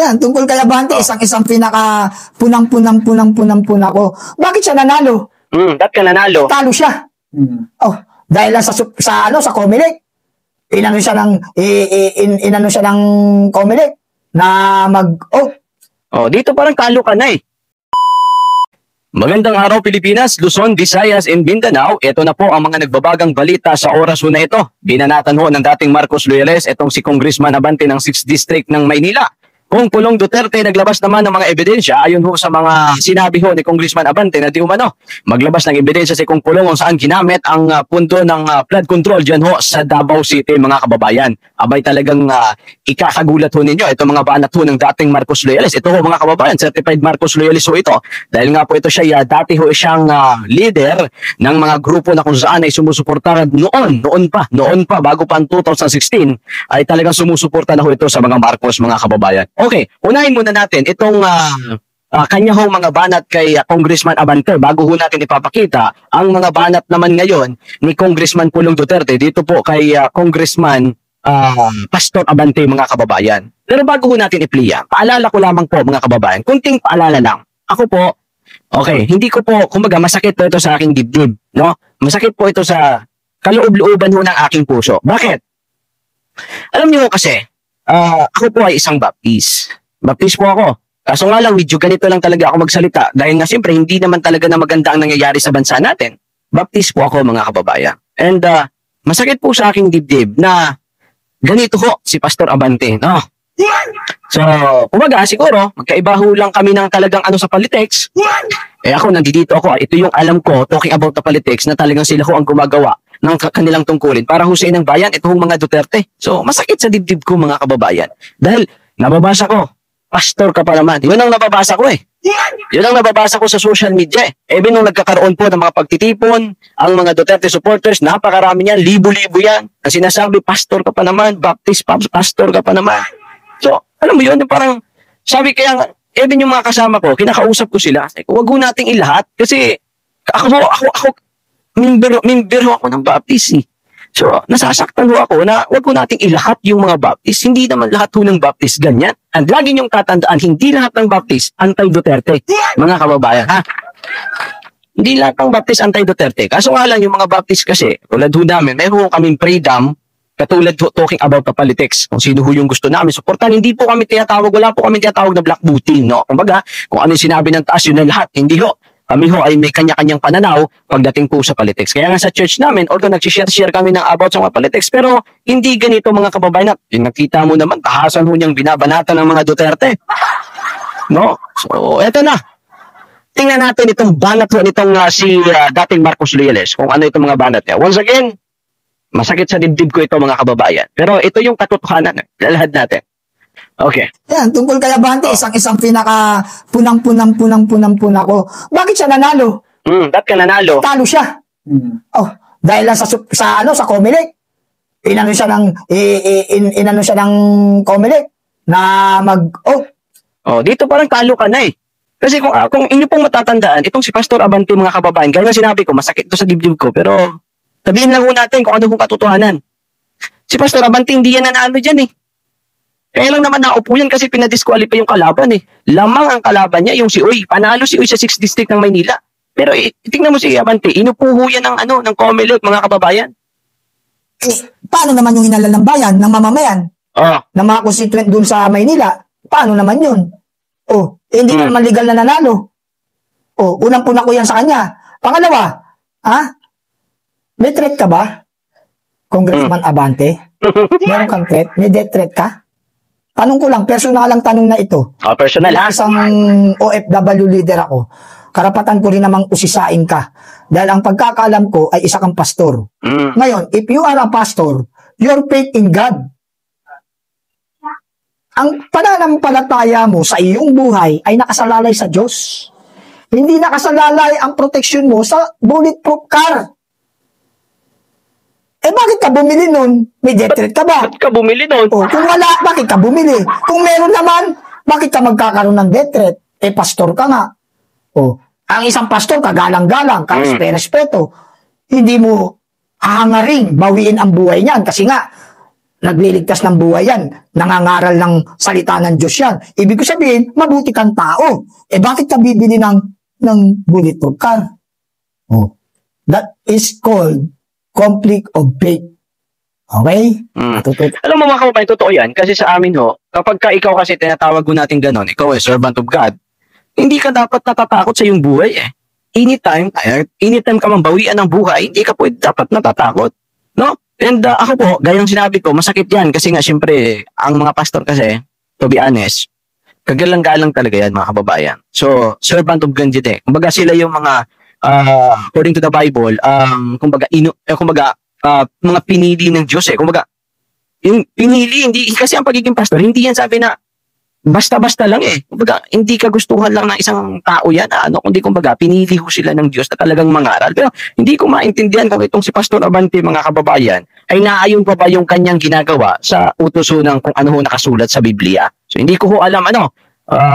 Yan, tungkol kay Abante, isang pinaka punang-punang ko. Bakit siya nanalo? Bakit ka nanalo? Talo siya. Oh, dahil lang sa Comelec. Inano siya ng Comelec na dito parang talo ka na eh. Magandang araw Pilipinas, Luzon, Visayas, and Mindanao. Ito na po ang mga nagbabagang balita sa oras na ito. Binanatan ho ng dating Marcos Loyales itong si Congressman Abante ng 6th District ng Maynila. Kung Pulong Duterte naglabas naman ng mga ebidensya ayon ho sa mga sinabi ho ni Congressman Abante na di umano maglabas ng ebidensya si Kung Pulong kung saan ginamit ang punto ng flood control dyan ho sa Davao City mga kababayan. Abay talagang ikakagulat ho ninyo itong mga banat ho ng dating Marcos Loyales. Ito ho mga kababayan, certified Marcos Loyales ho ito. Dahil nga po ito siya dati ho siyang leader ng mga grupo na kung saan ay sumusuporta noon pa bago pa ang 2016 ay talagang sumusuporta na ho ito sa mga Marcos mga kababayan. Okay, unahin muna natin itong kanya hong mga banat kay Congressman Abante bago ho natin ipapakita ang mga banat naman ngayon ni Congressman Pulong Duterte dito po kay Congressman Pastor Abante mga kababayan. Pero bago ho natin ipliya, paalala ko lamang po mga kababayan, kunting paalala lang. Ako po, okay, hindi ko po, kumbaga masakit po ito sa aking dibdib, no? Masakit po ito sa kaloob-looban ho ng aking puso. Bakit? Alam niyo kasi, ako po ay isang Baptist. Baptist po ako. Kaso nga lang, medyo ganito lang talaga ako magsalita. Dahil nga siyempre, hindi naman talaga na maganda ang nangyayari sa bansa natin. Baptist po ako mga kababayan. And masakit po sa aking dibdib na ganito ho si Pastor Abante. No? So, kumbaga siguro, magkaiba ho lang kami ng talagang sa politics. Ako, nandito ako. Ito yung alam ko, talking about the politics, na talagang sila ho ang gumagawa ng kanilang tungkulin para husain ng bayan, ito hong mga Duterte. So, masakit sa dibdib ko mga kababayan. Dahil, nababasa ko, pastor ka pa naman. Yun ang nababasa ko eh. Yun ang nababasa ko sa social media eh. Even nung nagkakaroon po ng mga pagtitipon, ang mga Duterte supporters, napakarami niyan, libo-libo yan. Ang sinasabi, pastor ka pa naman, Baptist pastor ka pa naman. So, alam mo yun, parang, sabi kaya, even yung mga kasama ko, kinakausap ko sila, huwag ho nating ilahat, kasi, ako, member ho ako ng Baptist eh. So, nasasaktan ho ako na huwag ko nating ilahat yung mga Baptist. Hindi naman lahat ho ng Baptist ganyan. And lagi niyong tatandaan, hindi lahat ng Baptist anti-Duterte. Mga kababayan, ha? Hindi lahat ng Baptist anti-Duterte. Kaso nga lang, yung mga Baptist kasi, tulad ho namin, meron kaming freedom, katulad ho talking about the politics. Kung sino ho yung gusto namin supportan, hindi po kami tinatawag, wala po kami tinatawag na black booty, no? Kumbaga, kung ano yung sinabi ng taas, yun na lahat. Hindi ho. Kami ho ay may kanya-kanyang pananaw pagdating po sa politics. Kaya nga sa church namin, although nag-share kami ng about sa mga politics, pero hindi ganito mga kababayan. Yung nakita mo naman, tahasan ho niyang binabanatan ng mga Duterte. No? So, eto na. Tingnan natin itong banat ho nitong si dating Marcos Loyales, kung ano itong mga banat niya. Once again, masakit sa dibdib ko ito mga kababayan. Pero ito yung katotohanan, lalahad natin. Okay. Yan, tungkol kay Abante, isang pinaka punang ko. Bakit siya nanalo? Bakit ka nanalo? Talo siya. Oh, dahil lang sa Comelec. Inano siya ng Comelec na dito parang talo ka na eh. Kasi kung inyo pong matatandaan, itong si Pastor Abante mga kababayan, gaya na sinabi ko, masakit to sa dibdib ko, pero sabihin lang ho natin kung ano kung katotohanan. Si Pastor Abante hindi yan nanalo dyan eh. Kaya lang naman naupo yan kasi pinadisqualify yung kalaban eh. Lamang ang kalaban niya yung si Uy. Panalo si Uy sa 6th District ng Maynila. Pero tingnan mo si Abante, inupuho yan ng Comelec mga kababayan. Paano naman yung hinala ng bayan, ng mamamayan? Ng mga constituent dun sa Maynila? Paano naman yun? Hindi naman legal na nanalo. Unang-una ko yan sa kanya. Pangalawa, may threat ka ba? Congressman Abante? Meron kang threat? May death threat ka? Tanong ko lang, personal lang tanong na ito. Personal ha? Isang OFW leader ako. Karapatan ko rin namang usisain ka. Dahil ang pagkakaalam ko ay isa kang pastor. Ngayon, if you are a pastor, your faith in God. Ang pananampalataya mo sa iyong buhay ay nakasalalay sa Diyos. Hindi nakasalalay ang protection mo sa bulletproof car. Bakit ka bumili nun? May death threat ka ba? Bakit ka bumili nun? Kung wala, bakit ka bumili? Kung meron naman, bakit ka magkakaroon ng death threat? Pastor ka nga. Ang isang pastor, kagalang-galang, respeto. Hindi mo hahangaring bawiin ang buhay niyan kasi nga, nagliligtas ng buhay yan. Nangangaral ng salita ng Diyos yan. Ibig ko sabihin, mabuti kang tao. Bakit ka bibili ng bulletproof car? Oh. That is called conflict of faith. Okay? Alam mo mga kababayan, totoo yan. Kasi sa amin kapag ikaw kasi tinatawag mo natin ganon, ikaw servant of God, hindi ka dapat natatakot sa iyong buhay Anytime ka mambawian ng buhay, hindi ka dapat natatakot. No? And ako po, gayang sinabi ko, masakit yan. Kasi nga, syempre, ang mga pastor kasi, to be honest, kagalang-galang talaga yan, mga kababayan. So, servant of God din Kumbaga sila yung mga, according to the Bible, mga pinili ng Diyos Kumbaga, yung pinili, hindi, kasi ang pagiging pastor, hindi yan sabi na, basta-basta lang Kumbaga, hindi kagustuhan lang ng isang tao yan. Kundi kumbaga, pinili ho sila ng Diyos na talagang mangaral. Pero hindi ko maintindihan kung itong si Pastor Abante, mga kababayan, ay naayon pa ba yung kanyang ginagawa sa utuso ng kung ano ho nakasulat sa Biblia. So, hindi ko ho alam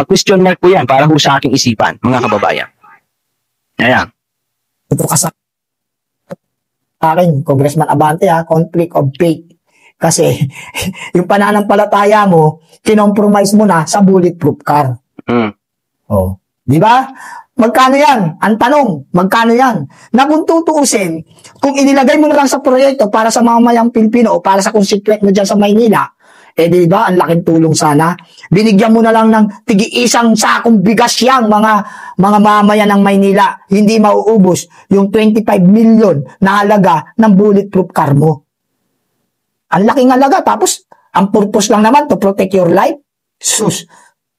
question mark ko yan para ho sa aking isipan, mga kababayan. Ayan. Ito ka sa akin, Congressman Abante, conflict of faith. Kasi, yung pananampalataya mo, kinompromise mo na sa bulletproof car. Oh. Di ba? Magkano yan? Ang tanong, magkano yan? Na kung tutuusin, kung inilagay mo na lang sa proyekto para sa mamamayang Pilipino o para sa constituent mo dyan sa Maynila, di ba, ang laking tulong sana. Binigyan mo na lang ng tig-isang sakong bigas yang mga mamamayan ng Maynila. Hindi mauubos yung 25 million na halaga ng bulletproof car mo. Ang laking halaga, tapos ang purpose lang naman to protect your life. Sus,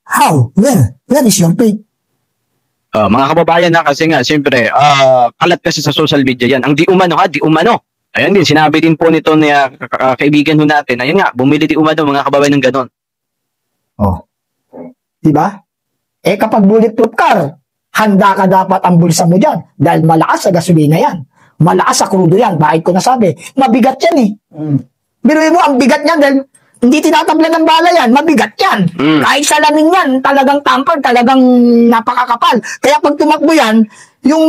how? Where is your faith? Mga kababayan kasi nga, siyempre, kalat kasi sa social media yan. Ang di umano. Ayan din, sinabi din po nito ni kaibigan ho natin, ayun nga, bumili di umano mga kababayan ng ganon. Oh. Diba? Kapag bulletproof car, handa ka dapat ang bulsa mo dyan dahil malakas sa gasolina yan. Malakas sa krudo yan. Bakit ko nasabi? Mabigat yan Biruin mo, ang bigat niyan dahil hindi tinatablan ng bala yan, mabigat yan. Kahit salamin yan, talagang tamper, talagang napakakapal. Kaya pag tumakbo yan, yung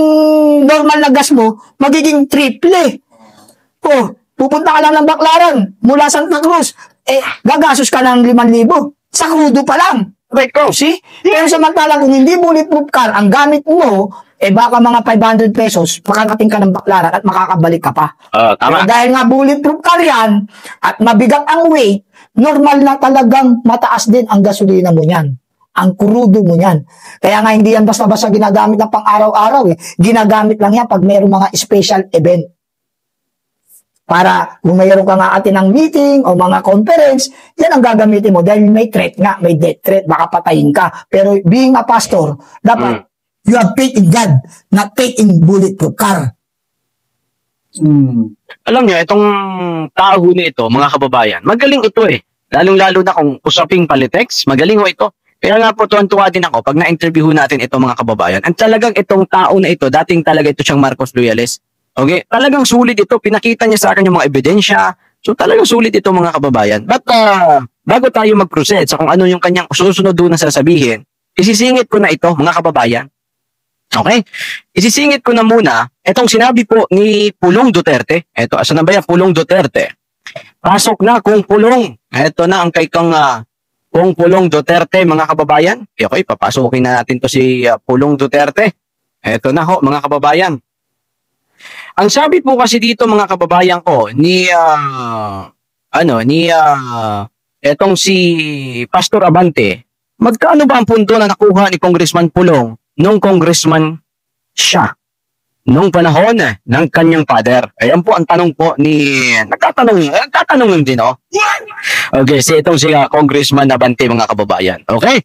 normal na gas mo, magiging triple pupunta ka lang ng Baclaran, mula Santa Cruz, gagasos ka ng 5,000. Sa krudo pa lang. See? Pero samantalang kung hindi bulletproof car, ang gamit mo, baka mga 500 pesos, makakating ka ng Baclaran at makakabalik ka pa. Tama. Dahil nga bulletproof car yan, at mabigat ang weight, normal na talagang mataas din ang gasolina mo yan. Ang krudo mo yan. Kaya nga hindi yan basta-basta ginagamit na pang araw-araw Ginagamit lang yan pag mayroong mga special event. Para kung mayroon ka nga atin ng meeting o mga conference, yan ang gagamitin mo dahil may threat nga, may death threat, baka patayin ka. Pero being a pastor, dapat you have faith in God, not faith in bulletproof car. Alam niyo, itong tao na ito, mga kababayan, magaling ito Lalong-lalo na kung usaping politics, magaling ito. Kaya nga po, tuwan-tuwa din ako pag na-interview natin ito, mga kababayan. At talagang itong tao na ito, dating talaga ito siyang Marcos Loyales. Okay? Talagang sulit ito. Pinakita niya sa akin yung mga ebidensya. So talagang sulit ito, mga kababayan. But bago tayo mag-proceed sa kung ano yung kanyang susunod doon na sasabihin, isisingit ko na ito, mga kababayan. Okay? Isisingit ko na muna itong sinabi po ni Pulong Duterte. Ito, asa na ba yan? Pulong Duterte. Pasok na kung Pulong. Ito na ang kay kang kung Pulong Duterte, mga kababayan. Okay, papasukin na natin to si Pulong Duterte. Ito na ho, mga kababayan. Ang sabi po kasi dito, mga kababayan ko, etong si Pastor Abante, magkano ba ang punto na nakuha ni Congressman Pulong nung congressman siya? Nung panahon ng kanyang father. Ayan po ang tanong po ni... Nagtatanong din, Okay, itong si Congressman Abante, mga kababayan. Okay?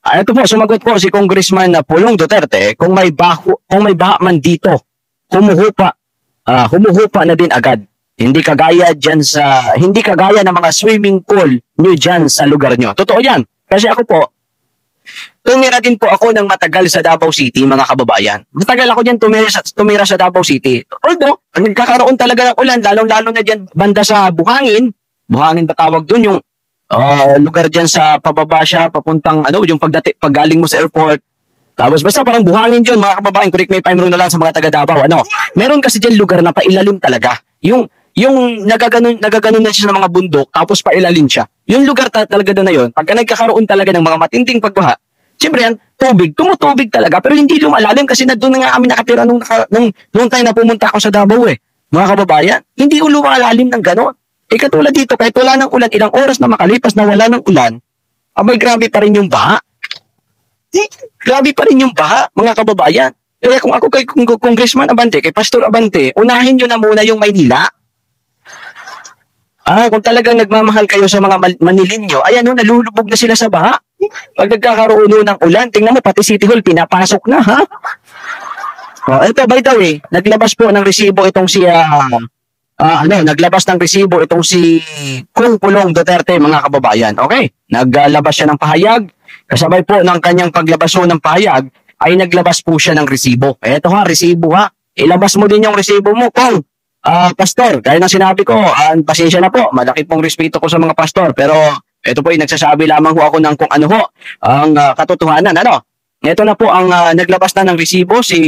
Ito po, sumagot po si Congressman Pulong Duterte, kung may baha man dito, humuhupa na din agad. Hindi kagaya ng mga swimming pool nyo dyan sa lugar nyo. Totoo yan. Kasi ako po, tumira din po ako ng matagal sa Davao City, mga kababayan. Matagal ako dyan tumira sa Davao City. Although, nagkakaroon talaga ng ulan, lalong-lalo na dyan banda sa Buhangin. Buhangin ba tawag dun? Yung lugar dyan sa pababa siya, papuntang, yung paggaling mo sa airport. Tapos basta parang Buhangin dyan, mga kababayan. Correct me if I'm wrong na lang sa mga taga Davao. Meron kasi dyan lugar na pailalim talaga. Yung yung nagaganon na siya sa mga bundok, tapos pailalin siya. Yung lugar talaga doon na yun, pagka nagkakaroon talaga ng mga matinding pagbaha, siyempre yan, tumutubig talaga, pero hindi lumalalim kasi na doon na nga kami nakatira nung time na pumunta ako sa Davao mga kababayan. Hindi lumalalim ng gano'n. Katulad dito, kahit wala ng ulan, ilang oras na makalipas na wala ng ulan, abay grabe pa rin yung baha. Grabe pa rin yung baha, mga kababayan. Kaya kung ako kay Congressman Abante, kay Pastor Abante, unahin nyo na muna yung Maynila. Kung talagang nagmamahal kayo sa mga Manilinyo, ayan o, nalulubog na sila sa baha. Pag nagkakaroon ng ulan, tingnan mo, pati City Hall, pinapasok na, ha? Ito, by the way, naglabas po ng resibo itong si, naglabas ng resibo itong si Kung Pulong Duterte, mga kababayan. Okay? Naglabas siya ng pahayag. Kasabay po ng kanyang paglabas ng pahayag, ay naglabas po siya ng resibo. Ito ha, resibo ha. Ilabas mo din yung resibo mo, Kung. Pastor, gaya ng sinabi ko, pasensya na po, malaki pong respeto ko sa mga pastor, pero ito po ay nagsasabi lamang ho ako ng kung ano ho, ang katotohanan, ano? Ito na po ang naglabas na ng resibo si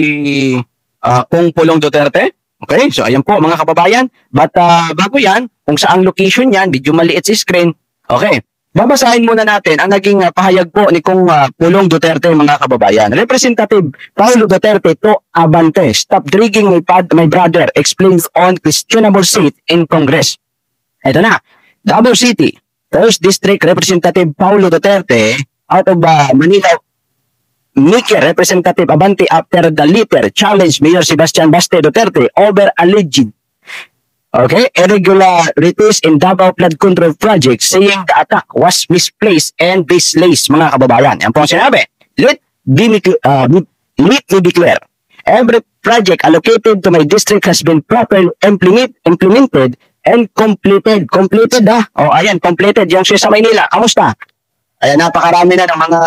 Kung Pulong Duterte. Okay, so ayan po mga kababayan, but bago yan, kung saang location yan, medyo maliit si screen, okay. Babasahin muna natin ang naging pahayag po ni Kung Pulong Duterte, mga kababayan. Representative Paulo Duterte to Abante, stop dragging my brother, explains on questionable seat in Congress. Ito na, Davao City, 1st District Representative Paulo Duterte out of Manila, Mickey Representative Abante after the letter challenge Mayor Sebastian Baste Duterte over alleged irregularities in Davao Flood Control Project, saying the attack was misplaced and baseless, mga kababayan. Yan po ang sinabi. Let me be clear. Every project allocated to my district has been properly implemented and completed. Completed ayan, completed. Yung siya sa Maynila. Kamusta? Ayan, napakarami na ng mga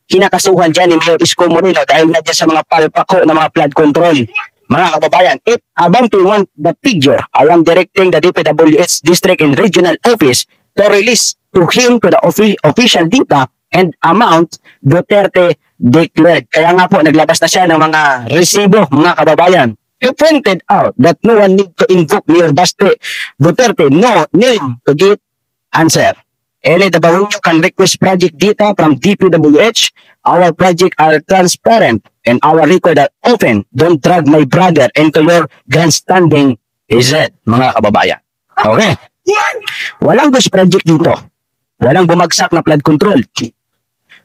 kinakasuhan dyan ni Mayor Isko Moreno dahil na dyan sa mga palpako ng mga flood control. Mga kababayan, if Abante want the figure, I am directing the DPWH District and Regional Office to release to him to the official data and amount Duterte declared. Kaya nga po, naglabas na siya ng mga resibo, mga kababayan. He pointed out that no one need to invoke Mayor Baste Duterte, no need to get answer. Any Davao can request project data from DPWH. Our projects are transparent and our record are open. Don't drag my brother into your grandstanding, he said, mga kababayan. Okay. Walang ghost project dito. Walang bumagsak na flood control.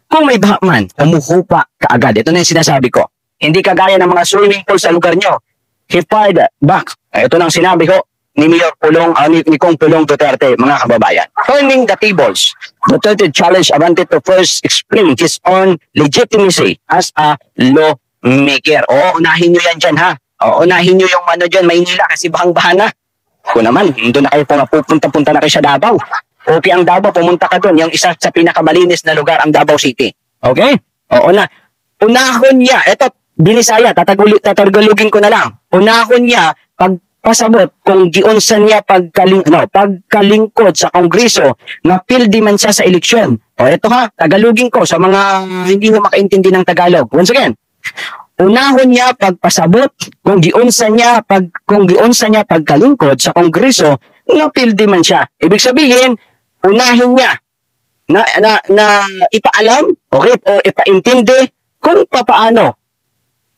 Kung may baha man, umuhupa kaagad. Ito na yung sinasabi ko. Hindi kagaya ng mga swimming pool sa lugar nyo. He fired back. Ito nang sinabi ko ni Mayor Pulong, ni Kung Pulong Duterte, mga kababayan. Turning the tables, Duterte challenged Abante to first explain his own legitimacy as a lawmaker. Unahin nyo yan dyan, ha? Unahin nyo yung dyan, Maynila, kasi bahang-baha na. Kung naman, doon na kayo pupunta na kayo sa Davao. Okay ang Davao, pumunta ka doon. Yung isa sa pinakamalinis na lugar, ang Davao City. Okay? Unahon niya, eto, Binisaya, tatargalugin ko na lang. Unahon niya, pasabot kung giunsan niya pagkalingkod sa Kongreso na pildi man siya sa eleksyon. Ito ha, Tagalogin ko sa mga hindi mo makaintindi ng Tagalog. Once again, unahon niya pagpasabot kung giunsan niya pagkalingkod sa Kongreso na pildi man siya. Ibig sabihin, unahin niya na ipaalam, okay, o ipaintindi kung papaano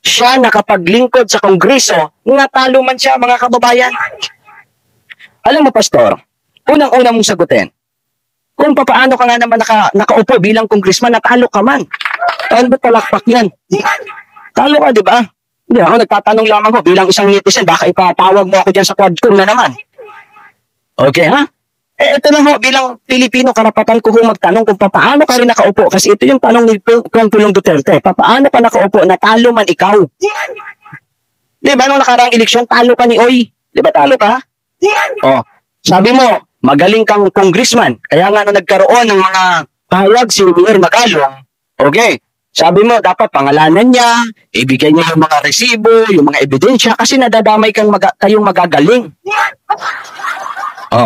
siya nakapaglingkod sa Kongreso, natalo man siya, mga kababayan. Alam mo, Pastor, unang-una mong sagutin, kung papaano ka nga naman nakaupo bilang congressman, natalo ka man. Ano ba palakpak yan? Talo ka, di ba? Hindi, ako nagtatanong lamang ko, bilang isang netizen, baka ipatawag mo ako dyan sa quadcom na naman. Okay, ha? Ito na ho, bilang Pilipino, karapatan ko magtanong kung paano ka rin nakaupo. Kasi ito yung tanong ni Kung Pulong Duterte. Paano ka nakaupo? Natalo man ikaw. Di ba, nung nakaraang eleksyon, talo ka ni Oy. Di ba, talo ka? Sabi mo, magaling kang congressman. Kaya nga nung nagkaroon ng mga pahayag si Mayor Magalong, okay, sabi mo, dapat pangalanan niya, ibigay niya yung mga resibo, yung mga ebidensya, kasi nadadamay kayong magagaling.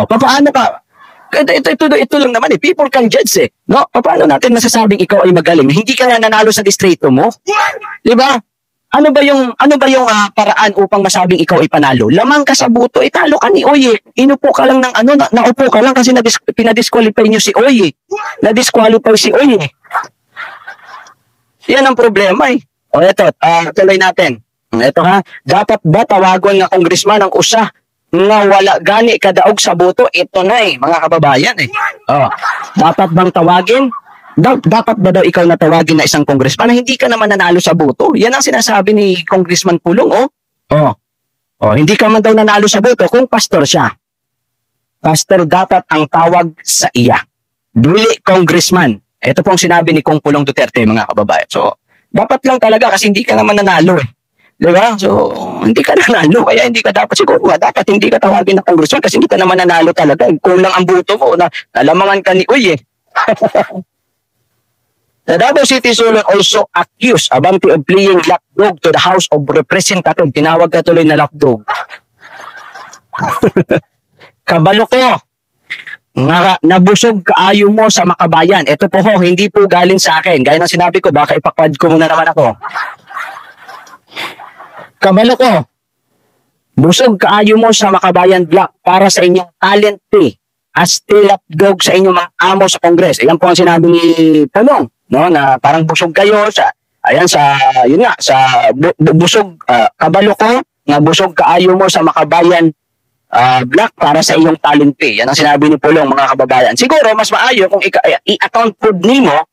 Paano ka? Ito lang naman people can judge no? Paano natin masasabing ikaw ay magaling? Hindi ka na nanalo sa distrito mo? Di ba? paraan upang masabing ikaw ay panalo? Lamang ka sa boto, italo ka ni Oye. Inupo ka lang ng naupo ka lang kasi pinadisqualify niyo si Oye. Na-disqualify si Oye. Yan ang problema eh. O eto, tuloy natin. Ito ha, dapat ba tawagon nga congressman ang usa nga wala gani kadaog sa boto? Ito na eh, mga kababayan eh. Dapat bang tawagin? Dapat ba daw ikaw na tawagin na isang congressman na hindi ka naman nanalo sa boto? Yan ang sinasabi ni Congressman Pulong, hindi ka man daw nanalo sa boto kung pastor siya. Pastor dapat ang tawag sa iya. Dili congressman. Ito pong sinabi ni Kong Pulong Duterte, mga kababayan. So, dapat lang talaga kasi hindi ka naman nanalo eh. Diba? So, hindi ka nanalo. Kaya hindi ka dapat siguro dapat hindi ka tawagin na congressman kasi hindi ka naman nanalo talaga. Kulang ang boto mo. Nalamangan ka ni Uy eh. The Davao City Sulod also accused Abante of playing lapdog to the House of Representatives. Tinawag ka tuloy na lapdog. Kabalo ko. Nabusog kaayo mo sa makabayan. Ito po hindi po galing sa akin. Gaya ng sinabi ko, baka ipakwad ko muna naman ako. Kabalo ko. Busog kaayo mo sa makabayan block para sa inyong talent fee as lapdog sa inyong mga amo sa Congress. Ayan po ang sinabi ni Pulong. No, na parang busog kayo sa busog kabalo ko nga busog kaayo mo sa makabayan black para sa iyong talent pay. Yan ang sinabi ni Pulong, mga kababayan. Siguro mas maayo kung i-account food nimo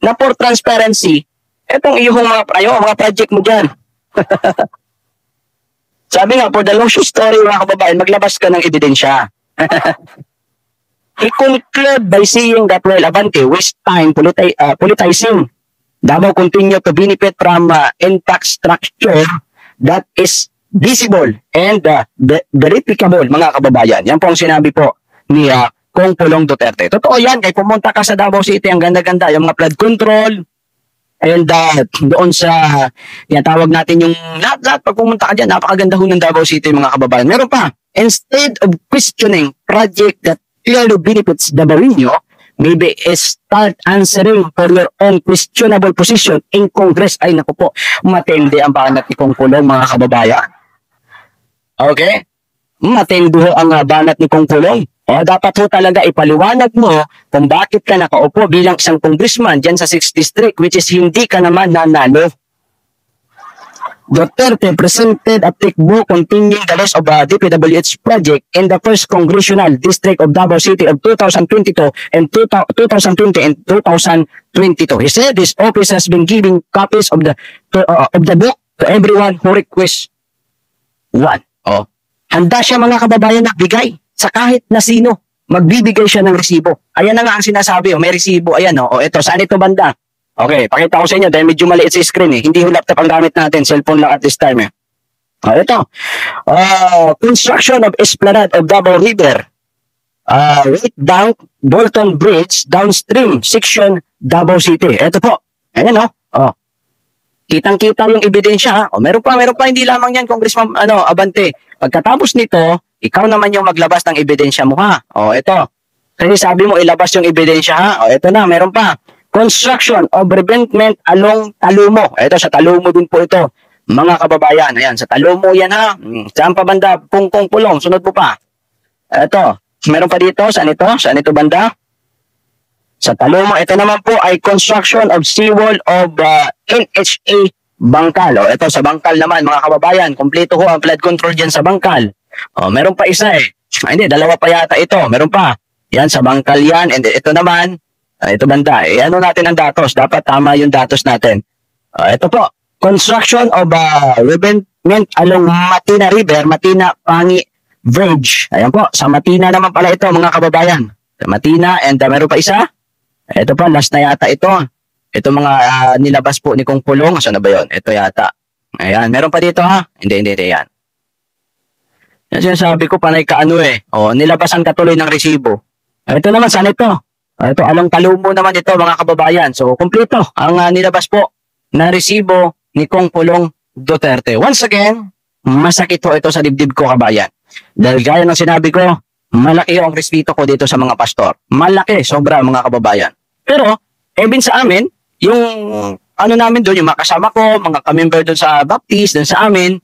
na for transparency etong iyong mga project mo diyan. Sabi nga, for the long story, mga kababayan, maglabas ka ng ebidensya. He concluded by saying that while Abante waste time politicizing, Davao continue to benefit from intact structure that is visible and verificable, mga kababayan. Yan po ang sinabi po ni Kong Pulong Duterte. Totoo yan, kay pumunta ka sa Davao City, ang ganda-ganda, yung mga flood control, and doon sa, yan tawag natin yung lahat pag pumunta ka dyan, napakaganda ho ng Davao City, mga kababayan. Meron pa, instead of questioning project that clearly benefits the Barinyo, maybe start answering for your own questionable position in Congress. Ay naku po, matindi ang banat ni Kong Pulong, mga kababayan. Okay? Matindi ho ang banat ni Kong Pulong. Dapat ho talaga ipaliwanag mo kung bakit ka nakaupo bilang isang congressman dyan sa 6th District, which is hindi ka naman nanalo. Duterte presented a thick book containing the list of DPWH project in the 1st Congressional District of Davao City of 2022 and 2020 and 2022. He said his office has been giving copies of the book to everyone who requests one. Handa siya, mga kababayan, nagbigay sa kahit na sino. Magbibigay siya ng resibo. Ayan na nga ang sinasabi, may resibo. Ayan, ito, saan ito banda? Okay, pakita ko sa inyo dahil medyo maliit sa screen eh. Hindi yung laptop ang gamit natin, cellphone lang at this time eh. Ito. Construction of Esplanade of Davao River. Right down Bolton Bridge, downstream section Davao City. Ito po. Ayan Kitang-kita yung ebidensya ha. Meron pa, hindi lamang yan, Congressman Abante. Pagkatapos nito, ikaw naman yung maglabas ng ebidensya mo ha. Ito. Kasi sabi mo ilabas yung ebidensya ha. Ito na, meron pa. Construction of revetment along Talumo. Ito, sa Talumo din po ito. Mga kababayan, ayan, sa Talumo yan ha. Saan pa banda? Kong Pulong, sunod po pa. Ito, meron pa dito. Saan ito? Saan ito banda? Sa Talumo, ito naman po ay construction of seawall of NHA Bangkal. Ito, sa Bangkal naman, mga kababayan. Kompleto ho ang flood control dyan sa Bangkal. Meron pa isa eh. Hindi, dalawa pa yata ito. Meron pa. Yan, sa Bangkal yan. And ito naman, ito banda. Ano natin ang datos? Dapat tama yung datos natin. Ito po. Construction of revetment along Matina River, Matina Pangi Bridge. Ayan po. Sa Matina naman pala ito, mga kababayan. Sa Matina. And meron pa isa. Ito pa. Last na yata ito. Ito mga nilabas po ni Kong Pulong. Saan na ba yun? Ito yata. Ayan. Meron pa dito ha? Hindi. Yan. Yan sinasabi ko, panay ka nilabasan ka tuloy ng resibo. Ito naman. Saan ito? Ito, along Talumo naman ito, mga kababayan. So, kumpleto ang nilabas po na resibo ni Kong Pulong Duterte. Once again, masakit po ito sa dibdib ko, kabayan. Dahil gaya ng sinabi ko, malaki ang respeto ko dito sa mga pastor. Malaki, sobra, mga kababayan. Pero, even sa amin, yung ano namin doon, yung mga kasama ko, mga ka-member doon sa Baptist, doon sa amin,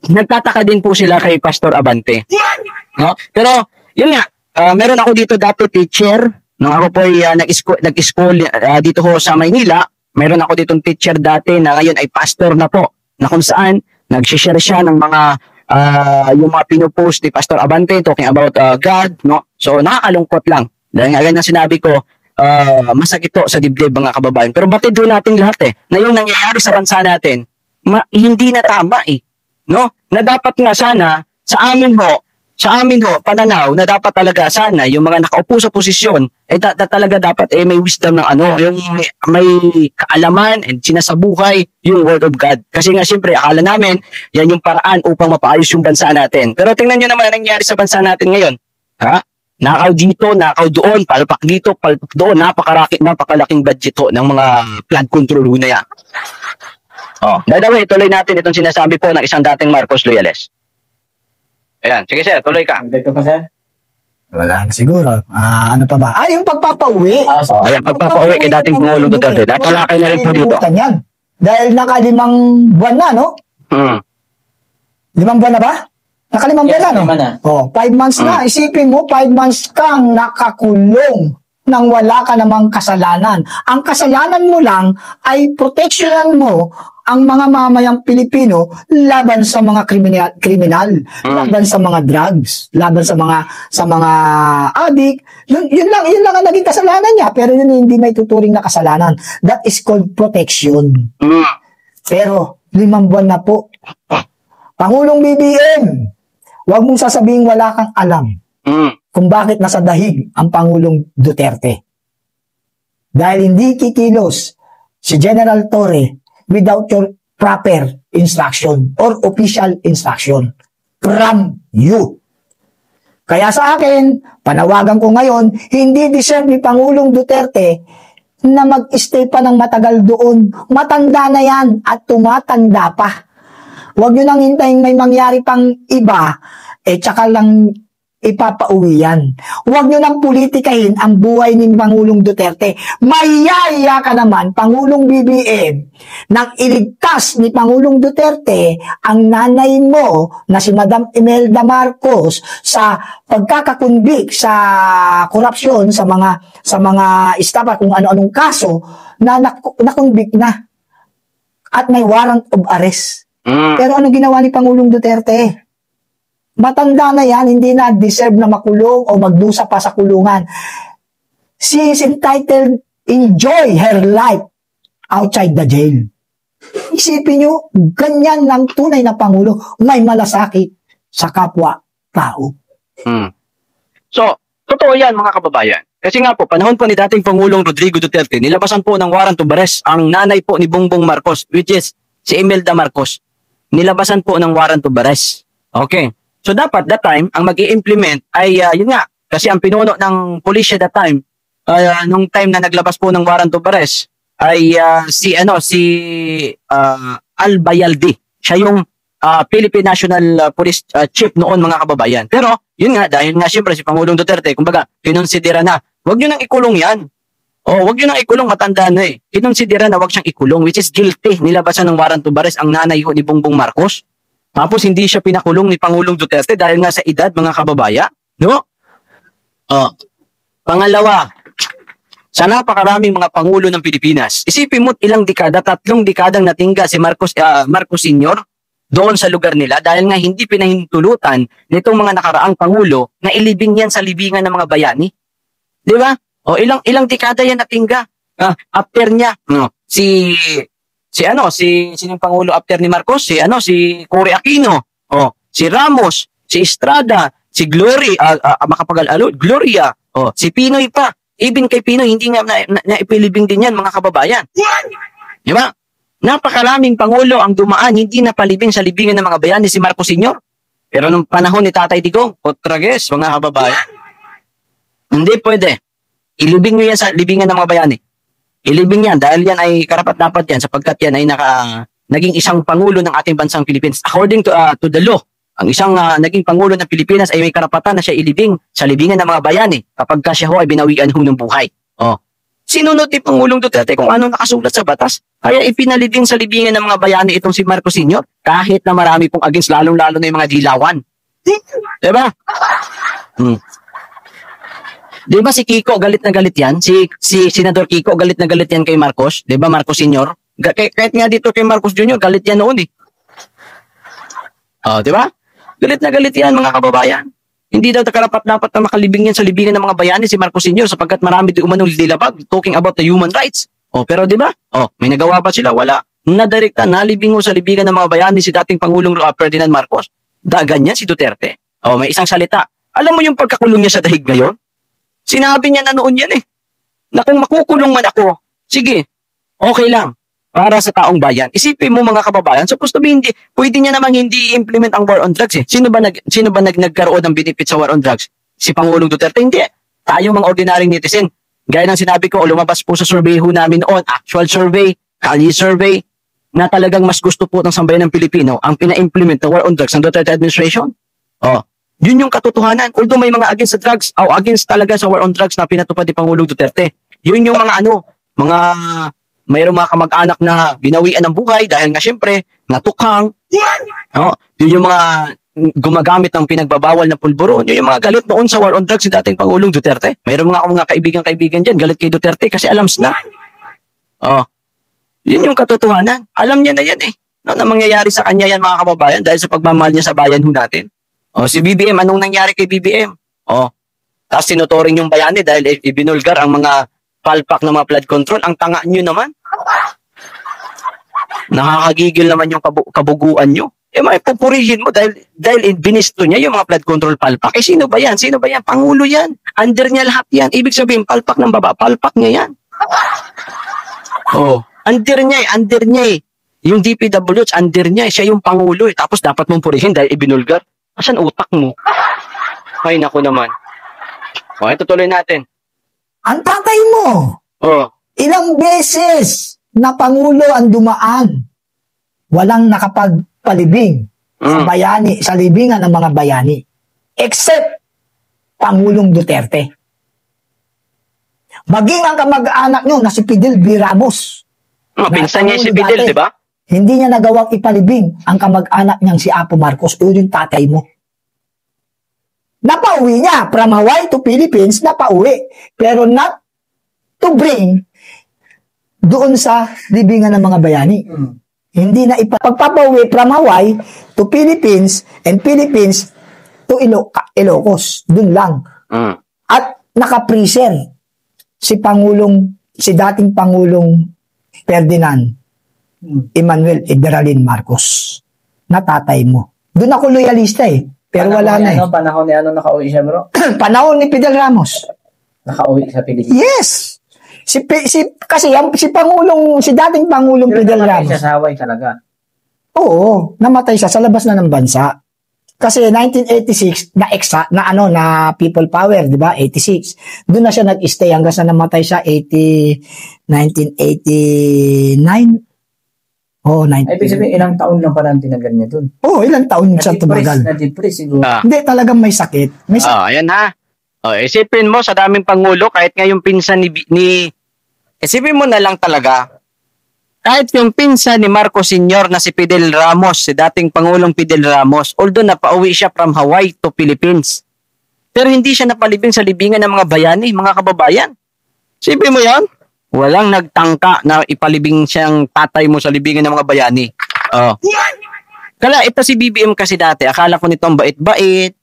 nagtataka din po sila kay Pastor Abante. No? Pero, yun nga, meron ako dito dati teacher, nung ako po ay nag-school dito ho sa Maynila, meron ako ditong teacher dati na ngayon ay pastor na po, na kung saan, nag-share siya ng mga, yung mga pinupost ni Pastor Abante talking about God, no? So, nakakalungkot lang. Dahil nga ganyan sinabi ko, masakit to sa dibdib mga kababayan. Pero batid doon natin lahat na yung nangyayari sa bansa natin, hindi na tama no? Na dapat nga sana, sa amin ho, pananaw, na dapat talaga sana, yung mga nakaupo sa posisyon, talaga dapat may wisdom ng yung may kaalaman and sinasabuhay yung Word of God. Kasi nga siyempre, akala namin, yan yung paraan upang mapaayos yung bansa natin. Pero tingnan nyo naman ang nangyayari sa bansa natin ngayon. Ha? Nakaw dito, nakaw doon, palpak dito, palpak doon, napakalaking budget ng mga flood control na yan. By the way, tuloy natin itong sinasabi po ng isang dating Marcos Loyales. Ayan, sige sir, tuloy ka. Dito pa sir? Wala na siguro. Ano pa ba? Yung pagpapauwi. Ayan, pagpapauwi kay dating Pangulong Duterte. Nakalakay na rin po dito. Dahil naka 5 buwan na, no? 5 buwan na ba? Naka 5 buwan na, no? 5 months na. Isipin mo, 5 months kang nakakulong nang wala ka namang kasalanan. Ang kasalanan mo lang ay proteksyonan mo ang mga mamayang Pilipino laban sa mga kriminal, laban sa mga drugs, laban sa mga addict. Yun lang ang naging kasalanan niya, pero yun hindi may tuturing na kasalanan. That is called protection. Pero 5 buwan na po. Pangulong BBM, huwag mong sasabihin wala kang alam kung bakit nasa dahig ang Pangulong Duterte. Dahil hindi kikilos si General Torre without your proper instruction or official instruction from you. Kaya sa akin, panawagan ko ngayon, hindi deserve ni Pangulong Duterte na mag-stay pa ng matagal doon. Matanda na yan at tumatanda pa. Huwag nyo nang hintayin may mangyari pang iba, tsaka lang ipapauwi yan. Huwag nyo nang politikahin ang buhay ni Pangulong Duterte. Mayaya ka naman, Pangulong BBM, nang iligtas ni Pangulong Duterte ang nanay mo na si Madam Imelda Marcos sa pagkakakunbik sa korupsyon sa mga estapa kung ano-anong kaso na nakunbik na at may warrant of arrest. Pero ano ginawa ni Pangulong Duterte? Matanda na yan, hindi na deserve na makulong o magdusa pa sa kulungan. She is entitled enjoy her life outside the jail. Isipin nyo, ganyan ng tunay na Pangulo, may malasakit sa kapwa-tao. So, totoo yan mga kababayan. Kasi nga po, panahon po ni dating Pangulong Rodrigo Duterte, nilabasan po ng warrant of arrest ang nanay po ni Bongbong Marcos, which is si Imelda Marcos. Nilabasan po ng warrant of arrest. Okay. So dapat that time ang mag-i-implement ay yun nga kasi ang pinuno ng pulisya that time nung time na naglabas po ng warrant of arrest ay si Albayalde. Siya yung Philippine National Police Chief noon mga kababayan. Pero yun nga dahil nga siyempre si Pangulong Duterte kumbaga kinonsidera na wag niyo nang ikulong yan. Wag niyo nang ikulong, matanda na Kinonsidera na wag siyang ikulong which is guilty. Nilabasan ng warrant of arrest ang nanay ni Bongbong Marcos. Tapos hindi siya pinakulong ni Pangulong Duterte dahil nga sa edad mga kababaya, no? Pangalawa, sa napakaraming mga pangulo ng Pilipinas, isipin mo ilang dekada, 3 dekadang natingga si Marcos Sr. doon sa lugar nila dahil nga hindi pinahintulutan nitong mga nakaraang pangulo na ilibing yan sa libingan ng mga bayani. Di ba? Ilang dekada yan natingga. After niya, no? Sinong pangulo after ni Marcos? Si Cory Aquino, si Ramos, si Estrada, si Gloria, si Pinoy pa. Even kay Pinoy, hindi nga naipilibing din yan, mga kababayan. Di ba? Napakaraming pangulo ang dumaan, hindi napalibing sa libingan ng mga bayani si Marcos Sr. Pero nung panahon ni Tatay Digong, Potrages, mga kababayan, hindi pwede. Ilibing nyo yan sa libingan ng mga bayani. Ilibing yan dahil yan ay karapat-dapat yan sapagkat yan ay naging isang pangulo ng ating bansang Pilipinas. According to the law, ang isang naging pangulo ng Pilipinas ay may karapatan na siya ilibing sa libingan ng mga bayani kapag siya ho ay binawian ho ng buhay. sinunod ni Pangulong Duterte kung ano nakasulat sa batas. Kaya ipinalibing sa libingan ng mga bayani itong si Marcos Sr. kahit na marami pong against, lalong-lalo na yung mga dilawan. Diba? Diba si Kiko galit na galit yan? Si Senador Kiko galit na galit yan kay Marcos? Diba Marcos Sr.? Kahit nga dito kay Marcos Jr. galit yan noon eh. Diba? Galit na galit yan mga kababayan. Hindi daw karapat-dapat na makalibing yan sa libingan ng mga bayani si Marcos Sr. sapagkat marami di umanong dilabag talking about the human rights. Pero di ba? May nagawa ba sila? Wala. Nadirekta, nalibing sa libingan ng mga bayani si dating Pangulong Ferdinand Marcos. Ganyan si Duterte. May isang salita. Alam mo yung pagkakulong niya sa dahig ngayon? Sinabi niya na noon yan eh. Na kung makukulong man ako, sige, okay lang. Para sa taong bayan. Isipin mo mga kababayan, supposed to be pwede niya namang hindi i-implement ang war on drugs eh. Sino ba nagkaroon ng benefit sa war on drugs? Si Pangulong Duterte? Hindi. Tayo mga ordinaryong netizen. Gaya ng sinabi ko, lumabas po sa survey ho namin noon, actual survey, Kali survey, na talagang mas gusto po ng sambayan ng Pilipino ang pina-implement ng war on drugs ng Duterte administration. Yun yung katotohanan. Although may mga against sa drugs, against talaga sa war on drugs na pinatupad ni Pangulong Duterte. Yun yung mayroong mga kamag-anak na binawian ng buhay dahil nga syempre, natukhang. Yun yung mga gumagamit ng pinagbabawal na pulburon. Yun yung mga galit noon sa war on drugs si dating Pangulong Duterte. Mayroong mga kaibigan dyan, galit kay Duterte kasi alam na. Yun yung katotohanan. Alam niya na yan eh. Na mangyayari sa kanya yan mga kababayan dahil sa pagmamahal niya sa bayan ho natin. Si BBM, anong nangyari kay BBM? Tapos tinuturing yung bayani dahil ibinulgar ang mga palpak ng mga flood control. Ang tanga nyo naman. Nakakagigil naman yung kabuguan nyo. May pupurihin mo dahil binisto niya yung mga flood control palpak. Sino ba yan? Sino ba yan? Pangulo yan. Under niya lahat yan. Ibig sabihin, palpak ng baba. Palpak niya yan. Under niya eh. Yung DPWH, under niya eh. Siya yung pangulo eh. Tapos dapat mong purihin dahil ibinulgar. Asan utak mo? Ay, naku naman. Ito tuloy natin. Ang tatay mo, ilang beses na Pangulo ang dumaan, walang nakapagpalibing sa bayani, sa libingan ng mga bayani. Except Pangulong Duterte. Maging ang kamag-anak nyo na si Fidel B. Ramos. Pinsan niya si Fidel, di ba? Hindi niya nagawang ipalibing ang kamag-anak niyang si Apo Marcos o yung tatay mo. Napauwi niya from Hawaii to Philippines, napauwi. Pero not to bring doon sa libingan ng mga bayani. Hindi na ipagpapauwi from Hawaii to Philippines and Philippines to Ilocos. Doon lang. At naka-freezer si dating Pangulong Ferdinand Emmanuel Iberalin Marcos. Natatay mo. Doon ako loyalista eh. Pero wala na eh. Panahon ni nakauwi siya bro? Panahon ni Fidel Ramos. Nakauwi sa Pilipinas? Yes! Si dating Pangulong Fidel Ramos. Namatay siya sa Hawaii talaga? Oo, namatay siya sa labas na ng bansa. Kasi 1986, na people power, di ba? 86. Doon na siya nag-stay hanggang sa namatay siya 1989. Ibig sabihin, ilang taon lang pala ang tinagal niya dun? Ilang taon siya tumagal. Na-depress siguro. Hindi, talagang may sakit. Ayan ha. Isipin mo sa daming pangulo, kahit nga yung pinsan isipin mo na lang talaga, kahit yung pinsan ni Marcos Sr. na si Fidel Ramos, si dating Pangulong Fidel Ramos, although napauwi siya from Hawaii to Philippines, pero hindi siya napalibing sa libingan ng mga bayani, mga kababayan. Isipin mo yan? Walang nagtangka na ipalibing siyang tatay mo sa libingan ng mga bayani. Kala ito si BBM kasi dati, akala ko nitong bait-bait.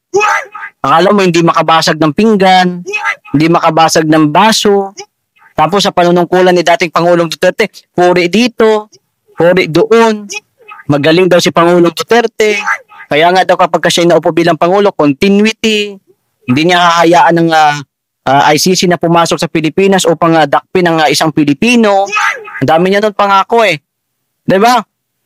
Akala mo hindi makabasag ng pinggan, hindi makabasag ng baso. Tapos sa panunungkulan ni dating Pangulong Duterte, puri dito, puri doon. Magaling daw si Pangulong Duterte. Kaya nga daw kapag siya naupo bilang Pangulo, continuity. Hindi niya hahayaan ng ICC na pumasok sa Pilipinas upang dakpin ng isang Pilipino. Ang dami niya doon pangako eh. Diba?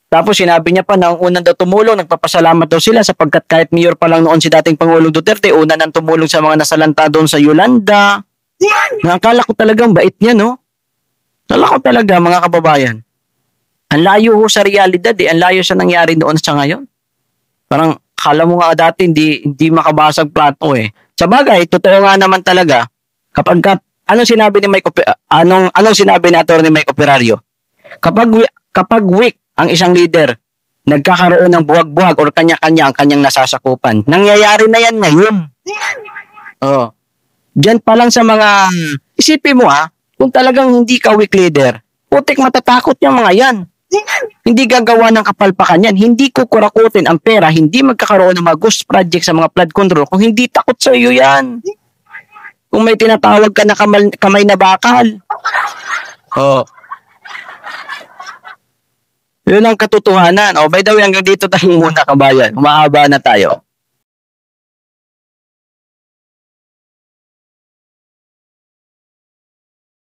Tapos sinabi niya pa na unang daw tumulong, nagpapasalamat daw sila sapagkat kahit mayor pa lang noon si dating Pangulong Duterte, una nang tumulong sa mga nasalanta doon sa Yolanda. Nakakala ko talagang bait niya, no? Nakakala ko talaga, mga kababayan. Ang layo ho sa realidad eh. Ang layo sa nangyari noon sa ngayon. Parang kala mo nga dati hindi makabasag plato eh. Sa bagay, totoo nga naman talaga, kapag anong sinabi ni anong sinabi ni Atty. Mike Operario? Kapag weak ang isang leader, nagkakaroon ng buwag-buwag or kanya-kanya ang kanyang nasasakupan. Nangyayari na yan ngayon. Oh. Diyan pa lang sa mga, isipin mo kung talagang hindi ka weak leader, putik matatakot yung mga yan. Hindi gagawa ng kapalpakan yan. Hindi kukurakutin ang pera, hindi magkakaroon ng mga ghost project sa mga flood control kung hindi takot sa iyo yan. Kung may tinatawag ka na kamay na bakal. Oh. Yun ang katotohanan. By the way, hanggang dito tayo muna, kabayan. Umahaba na tayo.